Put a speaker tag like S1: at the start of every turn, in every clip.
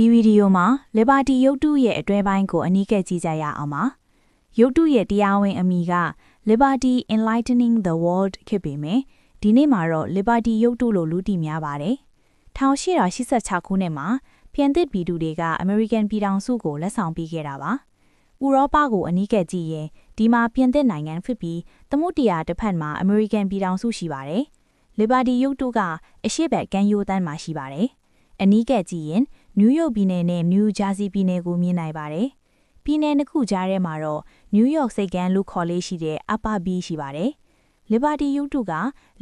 S1: ဒီဗီဒီယိုမှာ Liberty ရုပ်တုရဲ့အတွဲပိုင်းကိုအနီးကပ်ကြည့်ကြရအောင်ပါ။ရုပ်တုရဲ့တရားဝင်အမည်က Liberty Enlightening the World ဖြစ်ပေမဲ့ဒီနေ့မှာတော့ Liberty ရုပ်တုလို့လူသိများပါတယ်။1886ခုနှစ်မှာပြင်သစ်ပြည်သူတွေကအမေရိကန်ပြည်ထောင်စုကိုလက်ဆောင်ပေးခဲ့တာပါ။ဥရောပကိုအနီးကပ်ကြည့်ရင်ဒီမှာပြင်သစ်နိုင်ငံဖြစ်ပြီးသမုဒ္ဒရာတစ်ဖက်မှာအမေရိကန်ပြည်ထောင်စုရှိပါတယ်။ Liberty ရုပ်တုကအရှေ့ဘက်ကမ်းရိုးတန်းမှာရှိပါတယ်။အနီးကပ်ကြည့်ရင်နယူးယောက်ပြည်နယ်နဲ့နယူးဂျာစီပြည်နယ်ကိုမြင်နိုင်ပါတယ်။ပြည်နယ်နှစ်ခုကြားထဲမှာတော့နယူးယောက်စိတ်ကမ်းလို့ခေါ်လေးရှိတဲ့ Upper B ရှိပါတယ်။ Liberty ရုပ်တုက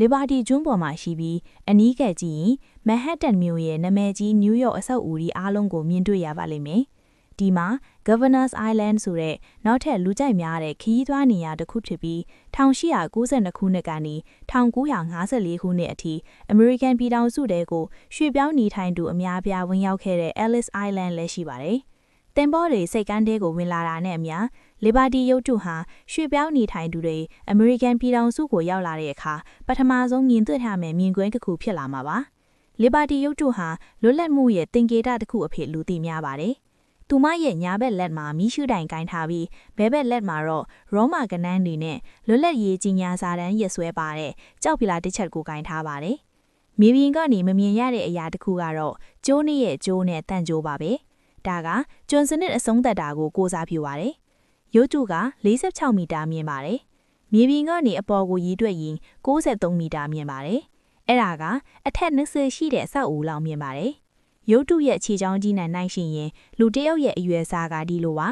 S1: Liberty ကျွန်းပေါ်မှာရှိပြီးအနီးကပ်ကြည့်ရင် Manhattan မြို့ရဲ့နာမည်ကြီးနယူးယောက်အဆောက်အဦကြီးအားလုံးကိုမြင်တွေ့ရပါလိမ့်မယ်။ဒီမှာ Governor's Island ဆိုတဲ့နောက်ထပ်လူကြိုက်များတဲ့ခရီးသွားနေရာတစ်ခုဖြစ်ပြီး1892ခုနှစ်ကနေ1954ခုနှစ်အထိအမေရိကန်ပြည်ထောင်စုတဲကိုရွှေ့ပြောင်းနေထိုင်သူအများပြားဝင်ရောက်ခဲ့တဲ့ Ellis Island လည်းရှိပါတယ်။တင်ပေါ်တွေစိတ်ကမ်းတဲကိုဝင်လာတာနဲ့အမျှ Liberty ရုပ်တုဟာရွှေ့ပြောင်းနေထိုင်သူတွေအမေရိကန်ပြည်ထောင်စုကိုရောက်လာတဲ့အခါပထမဆုံးမြင်တွေ့ရမယ့်မြင်ကွင်းတစ်ခုဖြစ်လာမှာပါ။ Liberty ရုပ်တုဟာလွတ်လပ်မှုရဲ့သင်္ကေတတစ်ခုအဖြစ်လူသိများပါတယ်။သူမရဲ့ညာဘက်လက်မှာမီးရှူးတိုင်ကင်ထားပြီးဘဲဘက်လက်မှာတော့ရောမာကနန်းတွေနဲ့လွတ်လပ်ရေးကြီးညာစာတမ်းရက်ဆွဲပါတဲ့ကြောက်ဖီလာတစ်ချက်ကိုကင်ထားပါတယ်။မြေပြင်ကနေမမြင်ရတဲ့အရာတစ်ခုကတော့ကျိုးနဲ့ရဲ့ကျိုးနဲ့တန့်ကျိုးပါပဲ။ဒါကကျွန်းစနစ်အဆုံးသတ်တာကိုကိုးစားပြုပါတယ်။ရုပ်တုက46မီတာမြင်ပါတယ်။မြေပြင်ကနေအပေါ်ကိုရည်တွက်ရင်63မီတာမြင်ပါတယ်။အဲ့ဒါကအထက်20ရှိတဲ့အဆောက်အဦလောက်မြင်ပါတယ်။ရုပ်တုရဲ့ခြေချောင်းကြီးနဲ့နိုင်ရှင်ရင်လူတယောက်ရဲ့အရွယ်အစားကဒီလိုပါ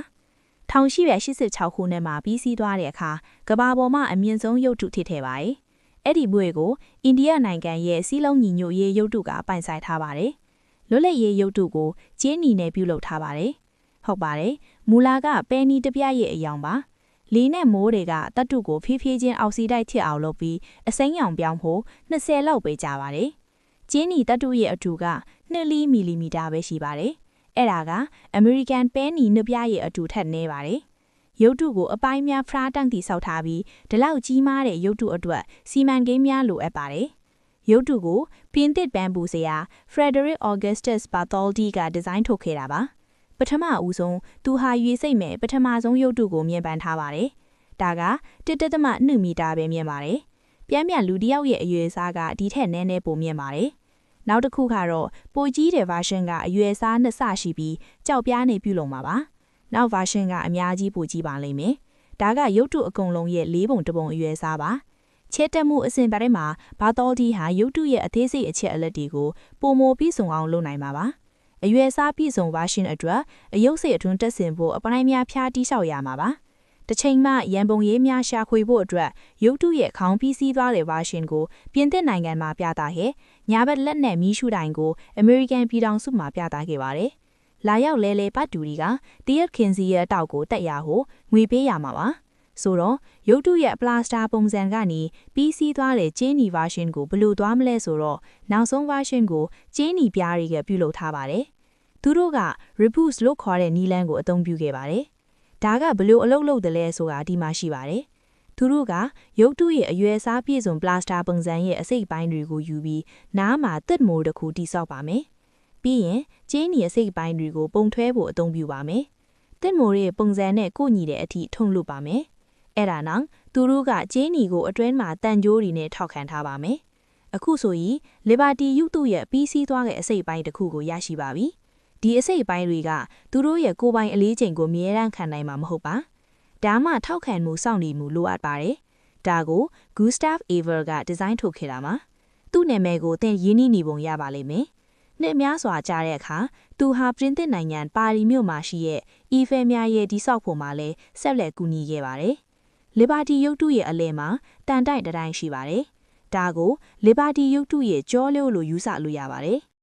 S1: 1886ခုနှစ်မှာပြီးစီးသွားတဲ့အခါကမ္ဘာပေါ်မှာအမြင့်ဆုံးရုပ်တုဖြစ်ခဲ့ပါတယ်။အဲ့ဒီဘွေကိုအိန္ဒိယနိုင်ငံရဲ့စီးလုံးညီညွတ်ရေးရုပ်တုကပိုင်ဆိုင်ထားပါတယ်။လွတ်လပ်ရေးရုပ်တုကိုကျင်းနီနဲ့ပြုလုပ်ထားပါတယ်။ဟုတ်ပါတယ်။မူလာကပဲနီတပြားရဲ့အယောင်ပါ။လေးနဲ့မိုးတွေကတတ်တုကိုဖြည်းဖြည်းချင်းအောက်ဆီဒိုက်ထစ်အောင်လုပ်ပြီးအစိမ်းရောင်ပြောင်းဖို့20လောက်ပဲကြာပါတယ်။ကျင်းနီတတ်တုရဲ့အထူက2မီလီမီတာပဲရှိပါတယ်။အဲ့ဒါကအမေရိကန်ပဲနီနှစ်ပြားရဲ့အထူထက်နည်းပါတယ်။ရုပ်တုကိုအပိုင်းများဖျားတန့်တီဆောက်ထားပြီးဒီလောက်ကြီးမားတဲ့ရုပ်တုအတွက်စီမံကိန်းများလိုအပ်ပါတယ်။ရုပ်တုကိုပြင်သစ်ပန်းပူဆရာ Frederick Augustus Bartholdi ကဒီဇိုင်းထုတ်ခဲ့တာပါ။ပထမဦးဆုံးသူဟာရွေစိတ်မဲ့ပထမဆုံးရုပ်တုကိုမြင်ပန်းထားပါတယ်။ဒါက1.2မီတာပဲမြင်ပါတယ်။ပြင်းပြလူတစ်ယောက်ရဲ့အရွယ်အစားကဒီထက်နည်းနည်းပိုမြင်ပါတယ်။နောက်တစ်ခုကတော့ပိုကြီးတဲ့ version ကအရွယ်အစားနှစ်ဆရှိပြီးကြောက်ပြားနေပြုလုပ်မှာပါ။နောက် version ကအများကြီးပိုကြီးပါလိမ့်မယ်။ဒါကရုပ်တုအကုန်လုံးရဲ့4ပုံ1ပုံအရွယ်အစားပါ။ချဲတက်မှုအစဉ်ပိုင်းမှာဘာတော်ဒီဟာရုပ်တုရဲ့အသေးစိတ်အချက်အလက်တွေကိုပုံမိုပြီးစုံအောင်လုပ်နိုင်မှာပါ။အရွယ်အစားပြည့်စုံ version အတွက်အယုတ်စိတ်အတွင်းတက်ဆင်ဖို့အပိုင်းများဖျားတိဆောက်ရမှာပါ။တစ်ချိန်မှရန်ပုံရေးများရှာဖွေဖို့အတွက်ရုပ်တုရဲ့ခေါင်းပြီးစီးသွားတဲ့ version ကိုပြင်သစ်နိုင်ငံမှာပြသခဲ့ညာဘက်လက်နဲ့မီးရှူတိုင်ကိုအမေရိကန်ပြည်ထောင်စုမှာပြသခဲ့ပါတယ်။လာရောက်လဲပတ်တူတွေကတရက်ခင်စီရဲ့တောက်ကိုတက်ရဟိုငွေပေးရမှာပါ။ဆိုတော့ရုပ်တုရဲ့ပလာစတာပုံစံကနေပြီးစီးသွားတဲ့ကျင်းနီ version ကိုဘယ်လိုသွားမလဲဆိုတော့နောက်ဆုံး version ကိုကျင်းနီပြားတွေကပြုလုပ်ထားပါတယ်။သူတို့က rebus လို့ခေါ်တဲ့နီလန်းကိုအသုံးပြုခဲ့ပါတယ်။ဒါကဘယ်လိုအလုပ်လုပ်တယ်လဲဆိုတာဒီမှာရှိပါတယ်။သူတို့ကရုပ်တုရဲ့အရွယ်အစားပြည့်စုံပလာစတာပုံစံရဲ့အစိတ်ပိုင်းတွေကိုယူပြီးနားမှာတစ်မိုးတစ်ခုတိဆောက်ပါမယ်။ပြီးရင်ကျင်းနီအစိတ်ပိုင်းတွေကိုပုံထွဲဖို့အသုံးပြုပါမယ်။တစ်မိုးရဲ့ပုံစံနဲ့ကိုညီတဲ့အထိထုံလုပ်ပါမယ်။အဲ့ဒါနောက်သူတို့ကကျင်းနီကိုအတွင်းမှာတန်ကြိုးတွေနဲ့ထောက်ခံထားပါမယ်။အခုဆိုရင် Liberty ရုပ်တုရဲ့ပြီးစီးသွားတဲ့အစိတ်ပိုင်းတစ်ခုကိုရရှိပါပြီ။ဒီအစိတ်ပိုင်းတွေကသူတို့ရဲ့ကိုယ်ပိုင်အလေးချိန်ကိုမြဲတမ်းခံနိုင်မှာမဟုတ်ပါ။ဒါမှထောက်ခံမှုစောင့်နေမှုလိုအပ်ပါတယ်။ဒါကို Gustav Eiffel ကဒီဇိုင်းထုတ်ခဲ့တာပါ။သူ့နာမည်ကိုသင်ရင်းနှီးနေပုံရပါလိမ့်မယ်။နှစ်များစွာကြာတဲ့အခါသူဟာပြင်သစ်နိုင်ငံပါရီမြို့မှာရှိတဲ့ Eiffel များရဲ့ဒီဆောက်ဖို့မှာလဲဆက်လက်ကူညီခဲ့ပါတယ်။ Liberty ရုပ်တုရဲ့အလဲမှာတန်တိုက်တိုင်းရှိပါတယ်။ဒါကို Liberty ရုပ်တုရဲ့ကြောလျိုးလို့ယူဆလို့ရပါတယ်။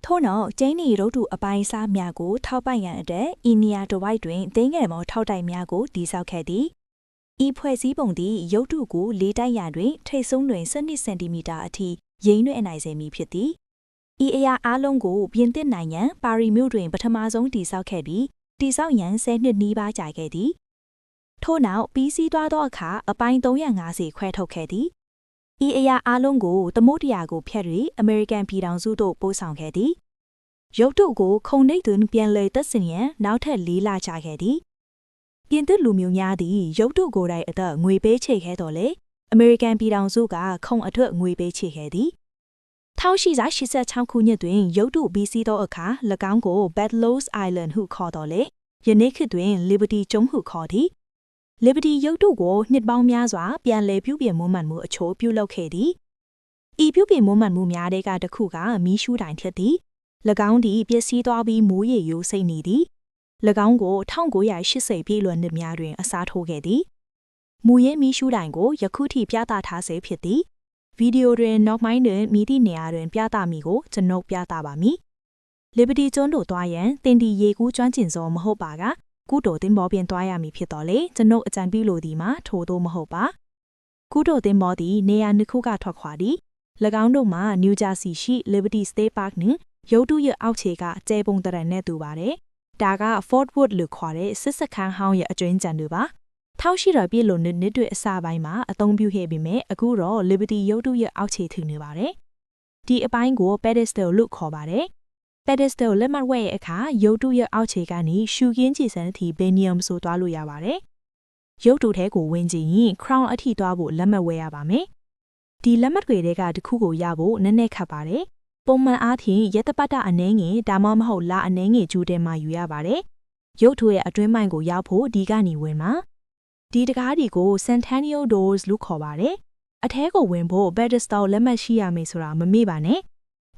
S2: ထို့နောက်ကျင်းနီရုပ်တုအပိုင်းစားများကိုထောက်ပံ့ရန်အတွက်ဤနေရာတစ်ဝိုက်တွင်တင်းငယ်မောထောက်တိုင်များကိုတည်ဆောက်ခဲ့သည်ဤဖွဲ့စည်းပုံသည်ရုပ်တုကိုလေးတိုက်ရန်တွင်ထိပ်ဆုံးတွင်12စင်တီမီတာအထိရင်းနှွဲ့နိုင်စေမည်ဖြစ်သည်ဤအရာအားလုံးကိုပြင်သစ်နိုင်ငံပါရီမြို့တွင်ပထမဆုံးတည်ဆောက်ခဲ့ပြီးတည်ဆောက်ရန်10နှစ်နီးပါးကြာခဲ့သည်ထို့နောက်ပြီးစီးသွားသောအခါအပိုင်း350ခွဲထုတ်ခဲ့သည်ဤအရာအားလုံးကိုသမုဒ္ဒရာကိုဖျက်၍အမေရိကန်ပြည်ထောင်စုသို့ပို့ဆောင်ခဲ့သည်ရုပ်တုကိုခုံနှိပ်တွင်ပြန်လည်သက်ဆင်ရန်နောက်ထပ်4လကြာခဲ့သည်ပြင်သစ်လူမျိုးများသည်ရုပ်တုကိုယ်တိုင်အသက်ငွေပေးချေခဲ့တော်လေအမေရိကန်ပြည်ထောင်စုကခုံအထွတ်ငွေပေးချေခဲ့သည်1886ခုနှစ်တွင်ရုပ်တုပြီးစီးသောအခါ၎င်းကို Bedloes Island ဟုခေါ်တော်လေယနေ့ခေတ်တွင် Liberty ကျွန်းဟုခေါ်သည်Liberty ရုပ်တုကိုနှစ်ပေါင်းများစွာပြန်လည်ပြုပြင်မွမ်းမံမှုအချို့ပြုလုပ်ခဲ့သည်ဤပြုပြင်မွမ်းမံမှုများတဲ့ကတစ်ခုကမီးရှူးတိုင်ဖြစ်သည်၎င်းသည်ပျက်စီးသွားပြီးမိုးရေရိုးစိမ့်နေသည်၎င်းကို1980ပြည့်လွန်နှစ်များတွင်အစားထိုးခဲ့သည်မူရင်းမီးရှူးတိုင်ကိုယခုထိပြသထားဆဲဖြစ်သည်ဗီဒီယိုတွင်နောက်ပိုင်းတွင်မိသည့်နေရာတွင်ပြသမည်ကိုကျွန်ုပ်ပြသပါမည် Liberty ကျွန်းတို့သွားရန်တင်ဒီရေကူးကျွမ်းကျင်စောမဟုတ်ပါကကုတိုသင်္ဘောပြင်သွားရမည်ဖြစ်တော်လေကျွန်ုပ်အကြံပြုလိုသည်မှာထို့သောမဟုတ်ပါကုတိုသင်္ဘောသည်နေရာနှစ်ခုကထွက်ခွာသည်၎င်းတို့မှာ New Jersey ရှိ Liberty State Park နှင့်ရုပ်တုရအောက်ခြေကကျဲပုံတရံနဲ့တူပါတယ်ဒါက Fort Wood လို့ခေါ်တဲ့စစ်စခန်းဟောင်းရဲ့အကျွင်းကြံတွေပါ1800ပြည့်လွန်နှစ်တွေအစပိုင်းမှာအသုံးပြုခဲ့ပေမဲ့အခုတော့ Liberty ရုပ်တုရအောက်ခြေထူနေပါတယ်ဒီအပိုင်းကို pedestal လို့ခေါ်ပါတယ်pedestal လက်မှတ်ဝဲရဲ့အခါရုပ်တုရအောက်ခြေကနေရှူကင်းကြည်စံအထိဘယ်နီယမ်ဆိုသွားလို့ရပါတယ်ရုပ်တုထဲကိုဝင်ကြည့်ရင် crown အထိသွားဖို့လက်မှတ်ဝဲရပါမယ်ဒီလက်မှတ်တွေကတစ်ခုကိုရဖို့နည်းနည်းခက်ပါတယ်ပုံမှန်အားဖြင့်ရက်တပတ်တာအနှဲငယ်ဒါမှမဟုတ်လအနှဲငယ်ကျူးတဲမှယူရပါတယ်ရုပ်ထုရဲ့အတွင်းပိုင်းကိုရောက်ဖို့ဒီကနေဝင်မှာဒီတကားဒီကို Centennial Doors လို့ခေါ်ပါတယ်အထဲကိုဝင်ဖို့ pedestal လက်မှတ်ရှိရမယ်ဆိုတာမမေ့ပါနဲ့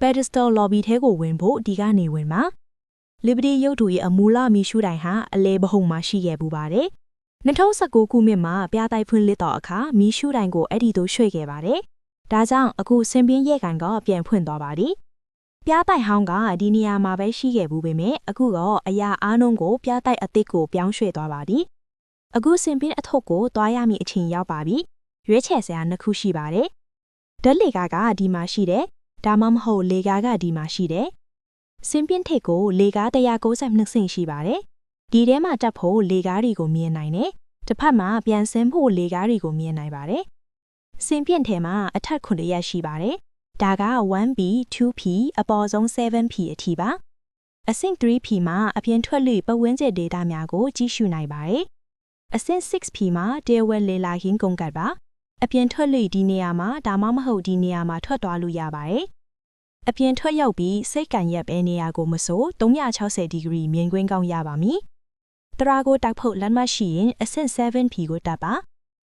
S2: pedestal lobby ထဲကိုဝင်ဖို့ဒီကနေဝင်မှာ Liberty ရုပ်တုရဲ့အမူလမီရှူတိုင်ဟာအလဲဘဟုံမှာရှိခဲ့ပူပါတယ်2019ခုနှစ်မှာပြတိုက်ဖွင့်လှစ်တော့အခါမီရှူတိုင်ကိုအဲ့ဒီသို့ရွှေ့ခဲ့ပါတယ်ဒါကြောင့်အခုစင်ပြင်းရဲကန်ကပြန်ဖွင့်သွားပါသည်ပြတိုက်ဟောင်းကဒီနေရာမှာပဲရှိခဲ့ဘူးပေမဲ့အခုတော့အရာအားလုံးကိုပြတိုက်အသစ်ကိုပြောင်းရွှေ့သွားပါသည်အခုစင်ပြင်းအထုပ်ကိုသွားရမည့်အချိန်ရောက်ပါပြီရွေးချယ်စရာနှစ်ခုရှိပါတယ်ဓာတ်လေကားကဒီမှာရှိတယ်ဒါမှမဟုတ်လေကားကဒီမှာရှိတယ်စင်ပြင်းထိပ်ကိုလေကား192ဆင့်ရှိပါတယ်ဒီထဲမှာတက်ဖို့လေကားတွေကိုမြင်နိုင်တယ်တစ်ဖက်မှာပြန်ဆင်းဖို့လေကားတွေကိုမြင်နိုင်ပါတယ်စင်ပြင်းထဲမှာအထက်9ရက်ရှိပါတယ်ဒါက 1P 2P အပေါ်ဆုံး 7P အထိပါအဆင့် 3P မှာအပြင်ထွက်လို့ပတ်ဝန်းကျင်ဒေတာများကိုကြည့်ရှုနိုင်ပါတယ်အဆင့် 6P မှာတရားဝင်လေလာခင်းကုန်ကတ်ပါအပြင်ထွက်လို့ဒီနေရာမှာဒါမှမဟုတ်ဒီနေရာမှာထွက်သွားလို့ရပါတယ်အပြင်ထွက်ရောက်ပြီးစိတ်ကန်ရက်ပဲနေရာကိုမဆို360ဒီဂရီမြင်ကွင်းကောင်းရပါမည်တရာကိုတိုက်ဖို့လက်မှတ်ရှိရင်အဆင့် 7P ကိုတက်ပါ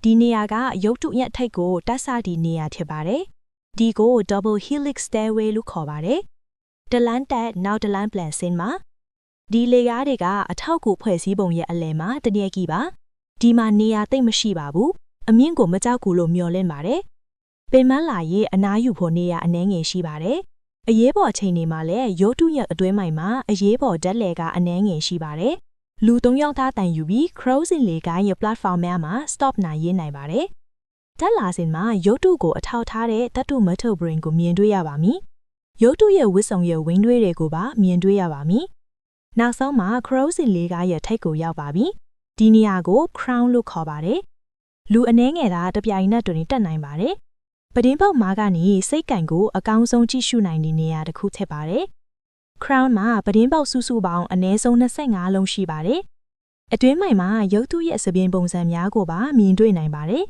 S2: ဒီနေရာကရုပ်တုရဲ့ထိပ်ကိုတက်ဆဒီနေရာဖြစ်ပါတယ်ဒီကို double helix stairway လို့ခေါ်ပါတယ်တလန်းတက်နောက်တလန်းပြန်ဆင်းမှာဒီလေကားတွေကအထောက်ကူဖွဲ့စည်းပုံရဲ့အလယ်မှာတနည်းကြီးပါဒီမှာနေရာသိမ့်မရှိပါဘူးအမြင့်ကိုမကြောက်ကူလို့မျောလင့်ပါတယ်ပင်မလာရေးအနားယူဖို့နေရာအနှဲငယ်ရှိပါတယ်အရေးပေါ်အချိန်တွေမှာလည်းရုပ်တုရဲ့အတွင်းပိုင်းမှာအရေးပေါ်ဓာတ်လေကားအနှဲငယ်ရှိပါတယ်လူ3ယောက်သားတန်ယူပြီး cruising လေကားရဲ့ platform များမှာ stop နိုင်ရင်းနိုင်ပါတယ်ဓာတ်လာစင်မှာရုပ်တုကိုအထောက်ထားတဲ့သတ္တု metal brain ကိုမြင်တွေ့ရပါမည်ရုပ်တုရဲ့ဝစ်စုံရဲ့ဝင်းတွေးတွေကိုပါမြင်တွေ့ရပါမည်နောက်ဆုံးမှာ cruising လေကားရဲ့ထိပ်ကိုရောက်ပါပြီဒီနေရာကို crown လို့ခေါ်ပါတယ်လူအနှဲငယ်သားတပြိုင်နက်တွင်တက်နိုင်ပါတယ်ပဒင်းပေါက်မားကနေစိတ်ကန်ကိုအကောင်းဆုံးကြည့်ရှုနိုင်တဲ့နေရာတစ်ခုဖြစ်ပါတယ် crown မှာပဒင်းပေါက်စုစုပေါင်းအနည်းဆုံး25လုံးရှိပါတယ်အတွင်းပိုင်းမှာရုပ်တုရဲ့သပင်ပုံစံများကိုပါမြင်တွေ့နိုင်ပါတယ်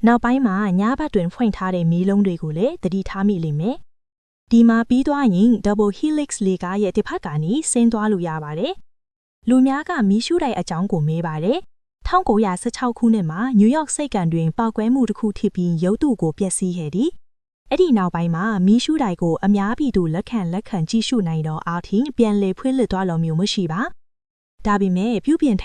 S2: နောက်ပိုင်းမှာညဘက်တွင်ဖွင့်ထားတဲ့မီးလုံးတွေကိုလည်းသတိထားမိလိမ့်မယ်ဒီမှာပြီးသွားရင် double helix လေကားရဲ့တစ်ဖက်ကနေဆင်းသွားလို့ရပါတယ်လူများကမီးရှူတိုင်အကြောင်းကိုမေးပါတယ်1916ခုနှစ်မှာနယူးယောက်စိတ်ကန်တွင်ပောက်ကွဲမှုတစ်ခုဖြစ်ပြီးရုပ်တုကိုပျက်စီးခဲ့သည်အဲ့ဒီနောက်ပိုင်းမှာမီးရှူတိုင်ကိုအများပြည်သူလက်ခံကြည့်ရှုနိုင်တော့အားဖြင့်ပြန်လည်ဖွင့်လှစ်သွားလို့မျိုးမရှိပါဒါပေမဲ့ပြုပြင်